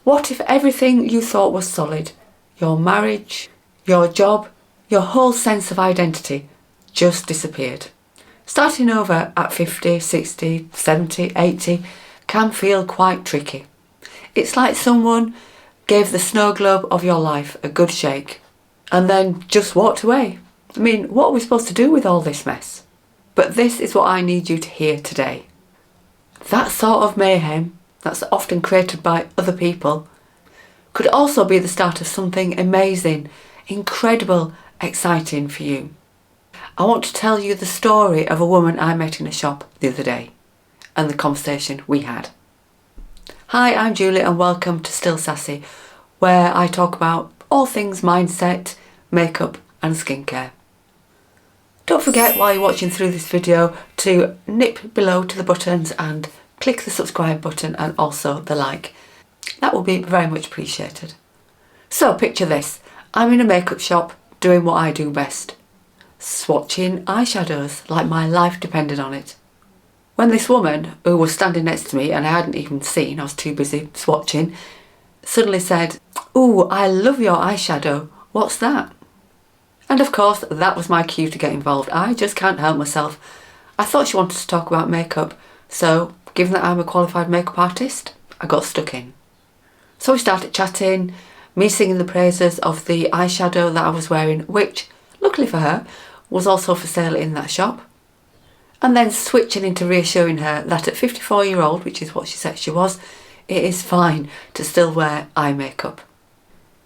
What if everything you thought was solid, your marriage, your job, your whole sense of identity, just disappeared? Starting over at 50, 60, 70, 80 can feel quite tricky. It's like someone gave the snow globe of your life a good shake and then just walked away. I mean, what are we supposed to do with all this mess? But this is what I need you to hear today. That sort of mayhem that's often created by other people could also be the start of something amazing, incredible, exciting for you. I want to tell you the story of a woman I met in a shop the other day and the conversation we had. Hi, I'm Julie and welcome to Still Sassy, where I talk about all things mindset, makeup and skincare. Don't forget while you're watching through this video to nip below to the buttons and click the subscribe button and also the like. That will be very much appreciated. So picture this, I'm in a makeup shop doing what I do best, swatching eyeshadows like my life depended on it. When this woman, who was standing next to me and I hadn't even seen, I was too busy swatching, suddenly said, "Ooh, I love your eyeshadow, what's that?" And of course that was my cue to get involved. I just can't help myself. I thought she wanted to talk about makeup, so given that I'm a qualified makeup artist, I got stuck in. So we started chatting, me singing the praises of the eyeshadow that I was wearing, which, luckily for her, was also for sale in that shop. And then switching into reassuring her that at 54-year-old, which is what she said she was, it is fine to still wear eye makeup.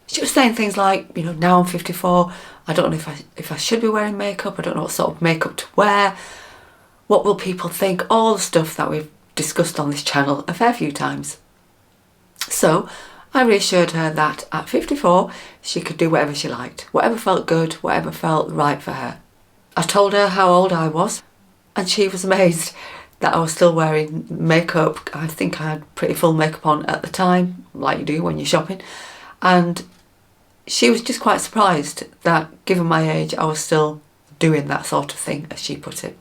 She was saying things like, now I'm 54, I don't know if I should be wearing makeup, I don't know what sort of makeup to wear, what will people think, all the stuff that we've discussed on this channel a fair few times. So I reassured her that at 54 she could do whatever she liked, whatever felt good, whatever felt right for her. I told her how old I was and she was amazed that I was still wearing makeup. I think I had pretty full makeup on at the time, like you do when you're shopping, and she was just quite surprised that given my age I was still doing that sort of thing, as she put it.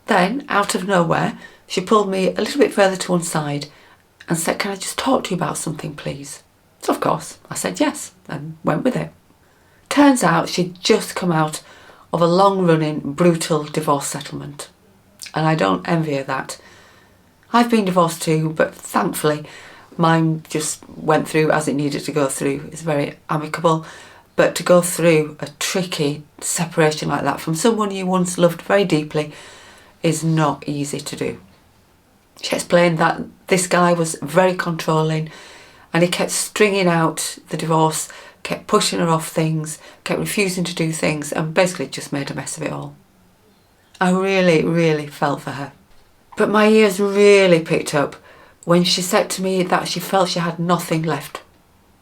Then, out of nowhere, she pulled me a little bit further to one side and said, "Can I just talk to you about something, please?" So of course I said yes and went with it. Turns out she'd just come out of a long-running brutal divorce settlement, and I don't envy her that. I've been divorced too, but thankfully mine just went through as it needed to go through. It's very amicable, but to go through a tricky separation like that from someone you once loved very deeply is not easy to do. She explained that this guy was very controlling and he kept stringing out the divorce, kept pushing her off things, kept refusing to do things, and basically just made a mess of it all. I really felt for her. But my ears really picked up when she said to me that she felt she had nothing left.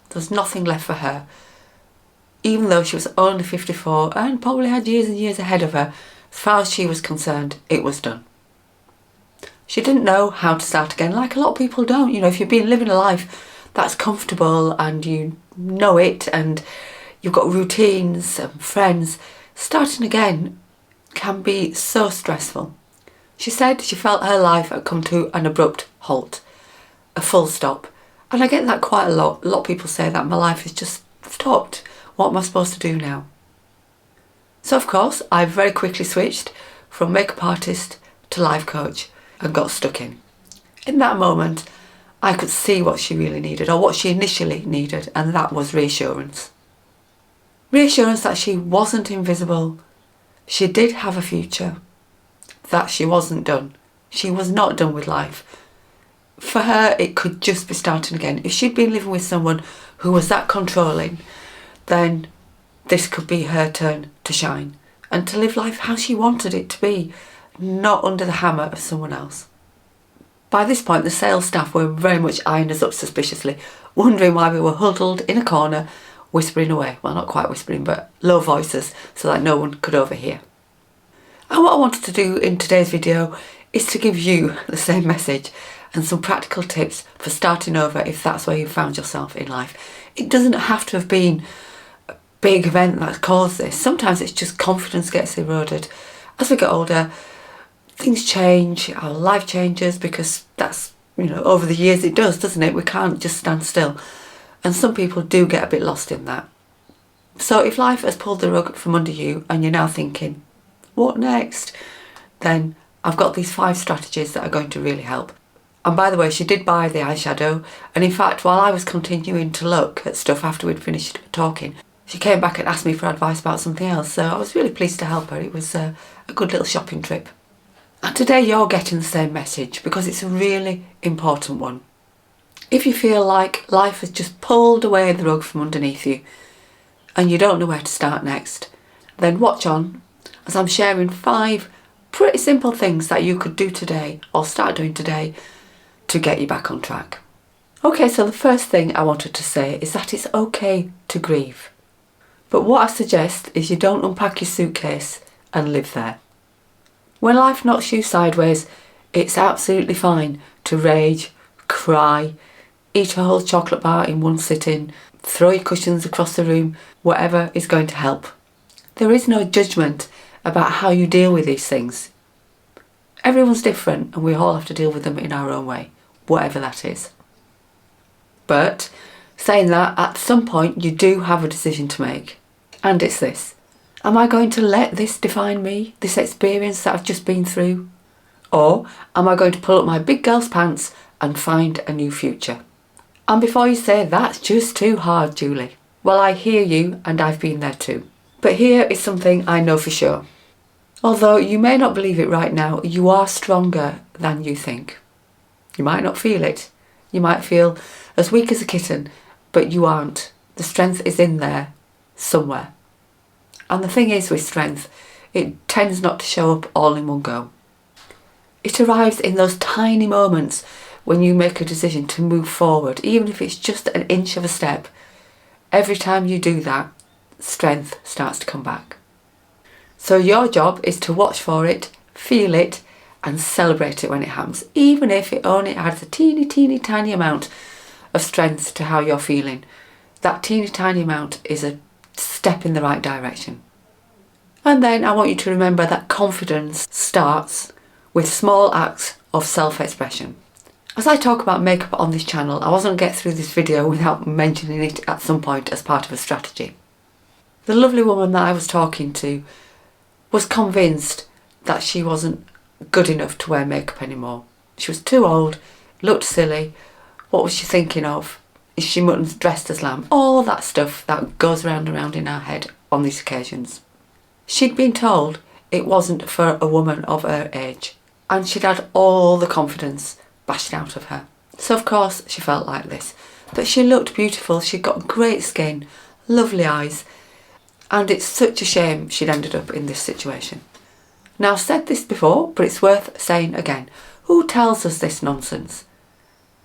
There was nothing left for her. Even though she was only 54 and probably had years and years ahead of her, as far as she was concerned, it was done. She didn't know how to start again, like a lot of people don't. If you've been living a life that's comfortable and you know it and you've got routines and friends, starting again can be so stressful. She said she felt her life had come to an abrupt halt, a full stop. And I get that quite a lot. A lot of people say that my life has just stopped. What am I supposed to do now? So of course, I very quickly switched from makeup artist to life coach and got stuck in. In that moment, I could see what she really needed, or what she initially needed, and that was reassurance. Reassurance that she wasn't invisible, she did have a future, that she wasn't done. She was not done with life. For her, it could just be starting again. If she'd been living with someone who was that controlling, then this could be her turn to shine and to live life how she wanted it to be, not under the hammer of someone else. By this point, the sales staff were very much eyeing us up suspiciously, wondering why we were huddled in a corner, whispering away. Well, not quite whispering, but low voices so that no one could overhear. And what I wanted to do in today's video is to give you the same message and some practical tips for starting over if that's where you found yourself in life. It doesn't have to have been a big event that caused this. Sometimes it's just confidence gets eroded. As we get older, things change, our life changes, because that's over the years it does, doesn't it? We can't just stand still. And some people do get a bit lost in that. So if life has pulled the rug from under you and you're now thinking, what next? Then I've got these 5 strategies that are going to really help. And by the way, she did buy the eyeshadow. And in fact, while I was continuing to look at stuff after we'd finished talking, she came back and asked me for advice about something else. So I was really pleased to help her. It was a good little shopping trip. And today you're getting the same message because it's a really important one. If you feel like life has just pulled away the rug from underneath you and you don't know where to start next, then watch on as I'm sharing 5 pretty simple things that you could do today or start doing today to get you back on track. Okay, so the first thing I wanted to say is that it's okay to grieve. But what I suggest is you don't unpack your suitcase and live there. When life knocks you sideways, it's absolutely fine to rage, cry, eat a whole chocolate bar in one sitting, throw your cushions across the room, whatever is going to help. There is no judgment about how you deal with these things. Everyone's different and we all have to deal with them in our own way, whatever that is. But saying that, at some point you do have a decision to make. And it's this. Am I going to let this define me, this experience that I've just been through? Or am I going to pull up my big girl's pants and find a new future? And before you say, that's just too hard, Julie. Well, I hear you and I've been there too. But here is something I know for sure. Although you may not believe it right now, you are stronger than you think. You might not feel it. You might feel as weak as a kitten, but you aren't. The strength is in there somewhere. And the thing is with strength, it tends not to show up all in one go. It arrives in those tiny moments when you make a decision to move forward, even if it's just an inch of a step. Every time you do that, strength starts to come back. So your job is to watch for it, feel it, and celebrate it when it happens, even if it only adds a teeny tiny amount of strength to how you're feeling. That teeny tiny amount is a step in the right direction. And then I want you to remember that confidence starts with small acts of self-expression. As I talk about makeup on this channel, I wasn't going to get through this video without mentioning it at some point as part of a strategy. The lovely woman that I was talking to was convinced that she wasn't good enough to wear makeup anymore. She was too old, looked silly, what was she thinking of? Is she mutton dressed as lamb? All that stuff that goes round and round in our head on these occasions. She'd been told it wasn't for a woman of her age, and she'd had all the confidence bashed out of her. So of course she felt like this. But she looked beautiful, she'd got great skin, lovely eyes, and it's such a shame she'd ended up in this situation. Now I've said this before, but it's worth saying again. Who tells us this nonsense?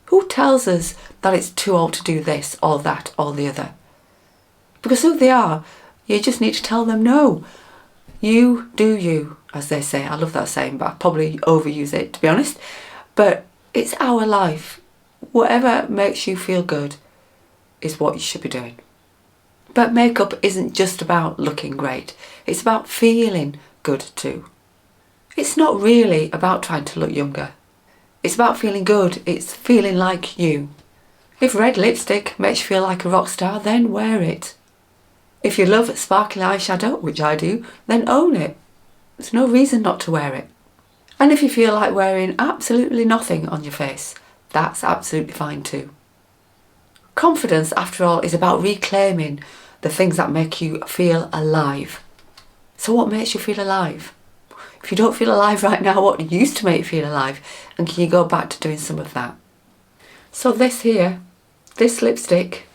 Who tells us that it's too old to do this or that or the other? Because who they are, you just need to tell them no. You do you, as they say. I love that saying, but I probably overuse it, to be honest. But it's our life. Whatever makes you feel good is what you should be doing. But makeup isn't just about looking great. It's about feeling good too. It's not really about trying to look younger. It's about feeling good. It's feeling like you. If red lipstick makes you feel like a rock star, then wear it. If you love sparkly eyeshadow, which I do, then own it. There's no reason not to wear it. And if you feel like wearing absolutely nothing on your face, that's absolutely fine too. Confidence, after all, is about reclaiming the things that make you feel alive. So what makes you feel alive? If you don't feel alive right now, what used to make you feel alive? And can you go back to doing some of that? So this here, this lipstick,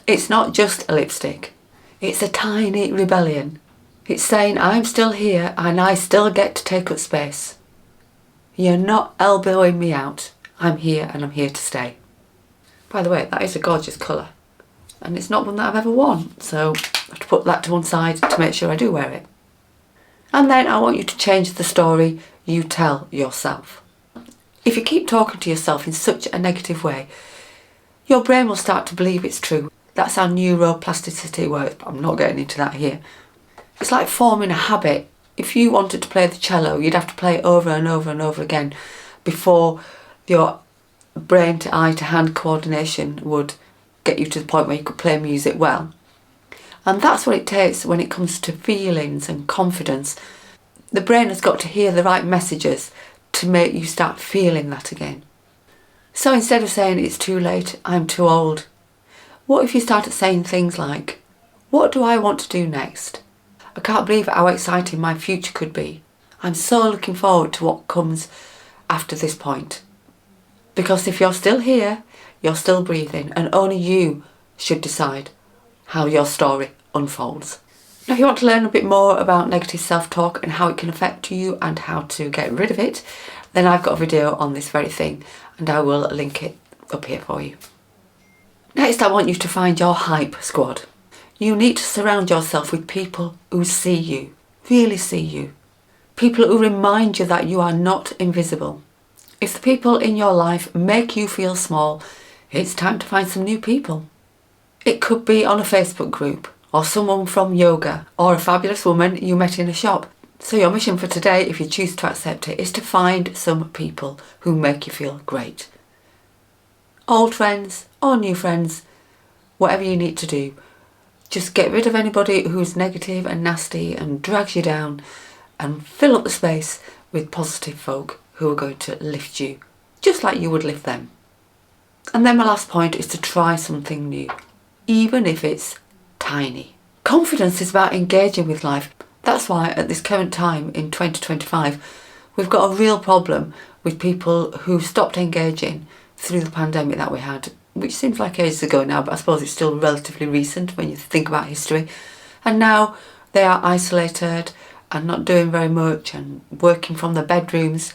it's not just a lipstick. It's a tiny rebellion. It's saying, I'm still here and I still get to take up space. You're not elbowing me out. I'm here and I'm here to stay. By the way, that is a gorgeous colour. And it's not one that I've ever worn, so I have to put that to one side to make sure I do wear it. And then I want you to change the story you tell yourself. If you keep talking to yourself in such a negative way, your brain will start to believe it's true. That's how neuroplasticity works, but I'm not getting into that here. It's like forming a habit. If you wanted to play the cello, you'd have to play it over and over and over again before your brain to eye to hand coordination would get you to the point where you could play music well. And that's what it takes when it comes to feelings and confidence. The brain has got to hear the right messages to make you start feeling that again. So instead of saying it's too late, I'm too old, what if you started saying things like, what do I want to do next? I can't believe how exciting my future could be. I'm so looking forward to what comes after this point. Because if you're still here, you're still breathing, and only you should decide how your story unfolds. Now, if you want to learn a bit more about negative self-talk and how it can affect you and how to get rid of it, then I've got a video on this very thing, and I will link it up here for you. Next, I want you to find your hype squad. You need to surround yourself with people who see you, really see you. People who remind you that you are not invisible. If the people in your life make you feel small, it's time to find some new people. It could be on a Facebook group, or someone from yoga, or a fabulous woman you met in a shop. So your mission for today, if you choose to accept it, is to find some people who make you feel great. Old friends or new friends, whatever you need to do. Just get rid of anybody who's negative and nasty and drags you down, and fill up the space with positive folk who are going to lift you, just like you would lift them. And then my last point is to try something new, even if it's tiny. Confidence is about engaging with life. That's why at this current time in 2025, we've got a real problem with people who stopped engaging through the pandemic that we had, which seems like ages ago now, but I suppose it's still relatively recent when you think about history. And now they are isolated and not doing very much and working from their bedrooms.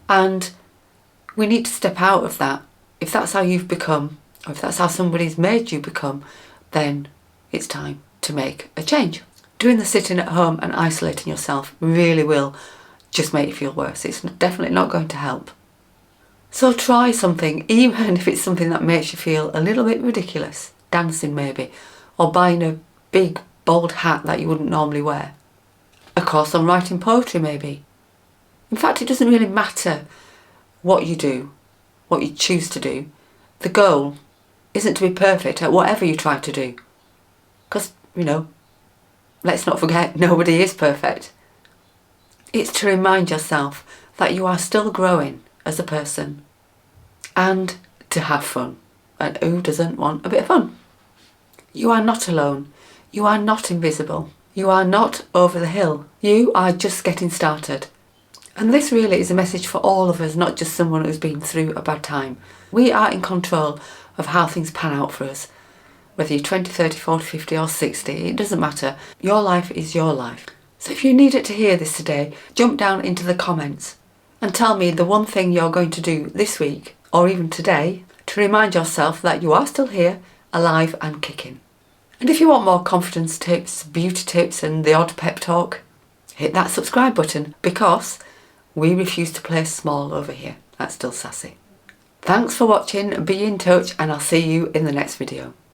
And we need to step out of that. If that's how you've become, or if that's how somebody's made you become, then it's time to make a change. Doing the sitting at home and isolating yourself really will just make you feel worse. It's definitely not going to help. So try something, even if it's something that makes you feel a little bit ridiculous. Dancing maybe, or buying a big bold hat that you wouldn't normally wear. A course on writing poetry maybe. In fact, it doesn't really matter what you do, what you choose to do. The goal isn't to be perfect at whatever you try to do. Because, let's not forget, nobody is perfect. It's to remind yourself that you are still growing as a person, and to have fun. And who doesn't want a bit of fun? You are not alone. You are not invisible. You are not over the hill. You are just getting started. And this really is a message for all of us, not just someone who's been through a bad time. We are in control of how things pan out for us. Whether you're 20, 30, 40, 50 or 60, it doesn't matter. Your life is your life. So if you needed to hear this today, jump down into the comments and tell me the one thing you're going to do this week, or even today, to remind yourself that you are still here, alive and kicking. And if you want more confidence tips, beauty tips and the odd pep talk, hit that subscribe button, because we refuse to play small over here at Still Sassy. Thanks for watching, be in touch, and I'll see you in the next video.